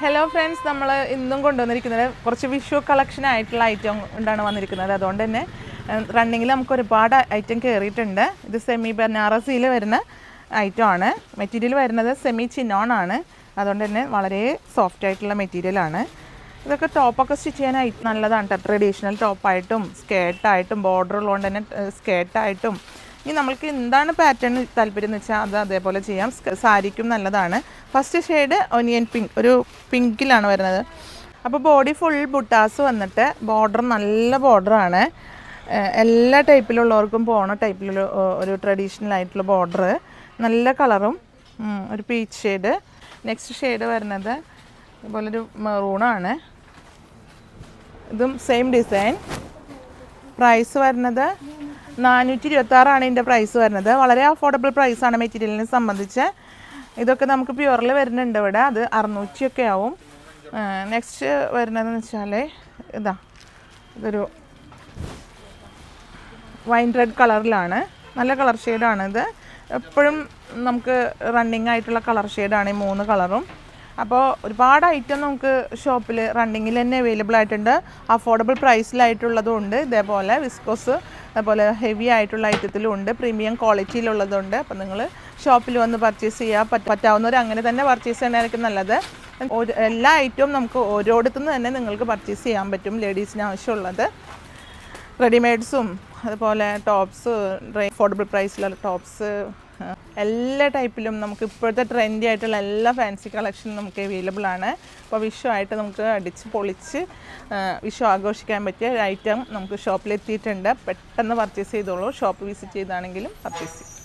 Hello friends, നമ്മൾ ഇന്നും കൊണ്ടുവന്നിരിക്കുന്നത് കുറച്ച് വിഷു കളക്ഷൻ ആയിട്ടുള്ള ഐറ്റം കൊണ്ടാണ് വന്നിരിക്കുന്നത്. അതുകൊണ്ട് തന്നെ റണ്ണിങ്ങിൽ നമുക്ക് ഒരുപാട് ഐറ്റം കയറിയിട്ടുണ്ട്. ഇത് സെമി ബനാറസിയിൽ വരുന്ന ഐറ്റമാണ്. മെറ്റീരിയൽ വരുന്നത് സെമി ചിനോൺ ആണ്. അതുകൊണ്ട് തന്നെ വളരെ സോഫ്റ്റ് ആയിട്ടുള്ള മെറ്റീരിയലാണ്. ഇതൊക്കെ ടോപ്പൊക്കെ സ്റ്റിച്ച് ചെയ്യാനായി നല്ലതാണ് കേട്ടോ. ട്രഡീഷണൽ ടോപ്പായിട്ടും സ്കേർട്ടായിട്ടും ബോർഡർ ഉള്ളതുകൊണ്ട് തന്നെ സ്കേർട്ടായിട്ടും ഇനി നമ്മൾക്ക് എന്താണ് പാറ്റേൺ താല്പര്യം എന്ന് വെച്ചാൽ അത് അതേപോലെ ചെയ്യാം. സാരിക്കും നല്ലതാണ്. ഫസ്റ്റ് ഷെയ്ഡ് ഒനിയൻ പിങ്ക്, ഒരു പിങ്കിലാണ് വരുന്നത്. അപ്പോൾ ബോഡി ഫുൾ ബുട്ടാസ് വന്നിട്ട് ബോർഡർ നല്ല ബോർഡറാണ്. എല്ലാ ടൈപ്പിലുള്ളവർക്കും പോണ ടൈപ്പിലുള്ള ഒരു ട്രഡീഷണൽ ആയിട്ടുള്ള ബോർഡർ, നല്ല കളറും ഒരു പീച്ച് ഷെയ്ഡ്. നെക്സ്റ്റ് ഷെയ്ഡ് വരുന്നത് ഇതുപോലൊരു മെറൂണാണ്. ഇതും സെയിം ഡിസൈൻ. പ്രൈസ് വരുന്നത് 426 ഇതിൻ്റെ പ്രൈസ് വരുന്നത്. വളരെ അഫോർഡബിൾ പ്രൈസാണ് മെറ്റീരിയലിനെ സംബന്ധിച്ച്. ഇതൊക്കെ നമുക്ക് പ്യുവറിൽ വരുന്നുണ്ട് ഇവിടെ, അത് 600 ഒക്കെ ആവും. നെക്സ്റ്റ് വരുന്നതെന്ന് വെച്ചാൽ ഇതൊരു വൈൻ റെഡ് കളറിലാണ്. നല്ല കളർ ഷെയ്ഡാണിത്. എപ്പോഴും നമുക്ക് റണ്ണിങ് ആയിട്ടുള്ള കളർ ഷെയ്ഡാണ് ഈ 3 കളറും. അപ്പോൾ ഒരുപാട് ഐറ്റം നമുക്ക് ഷോപ്പിൽ റണ്ണിങ്ങിൽ തന്നെ അവൈലബിൾ ആയിട്ടുണ്ട്. അഫോർഡബിൾ പ്രൈസിലായിട്ടുള്ളതും ഉണ്ട്. ഇതേപോലെ വിസ്കോസ് അതുപോലെ ഹെവി ആയിട്ടുള്ള ഐറ്റത്തിലും ഉണ്ട്. പ്രീമിയം ക്വാളിറ്റിയിലുള്ളതുണ്ട്. അപ്പോൾ നിങ്ങൾ ഷോപ്പിൽ വന്ന് പർച്ചേസ് ചെയ്യാൻ പറ്റാവുന്നവർ അങ്ങനെ തന്നെ പർച്ചേസ് ചെയ്യണമായിരിക്കും നല്ലത്. എല്ലാ ഐറ്റവും നമുക്ക് ഓരോടത്തുനിന്ന് തന്നെ നിങ്ങൾക്ക് പർച്ചേസ് ചെയ്യാൻ പറ്റും. ലേഡീസിന് ആവശ്യമുള്ളത് റെഡിമെയ്ഡ്സും അതുപോലെ ടോപ്സ്, അഫോർഡബിൾ പ്രൈസിലുള്ള ടോപ്സ്, എല്ലാ ടൈപ്പിലും നമുക്ക് ഇപ്പോഴത്തെ ട്രെൻഡി ആയിട്ടുള്ള എല്ലാ ഫാൻസി കളക്ഷനും നമുക്ക് അവൈലബിൾ ആണ്. അപ്പോൾ വിഷു ആയിട്ട് നമുക്ക് അടിച്ച് പൊളിച്ച് വിഷു ആഘോഷിക്കാൻ പറ്റിയ ഐറ്റം നമുക്ക് ഷോപ്പിലെത്തിയിട്ടുണ്ട്. പെട്ടെന്ന് പർച്ചേസ് ചെയ്തോളൂ. ഷോപ്പ് വിസിറ്റ് ചെയ്താണെങ്കിലും പർച്ചേസ് ചെയ്യും.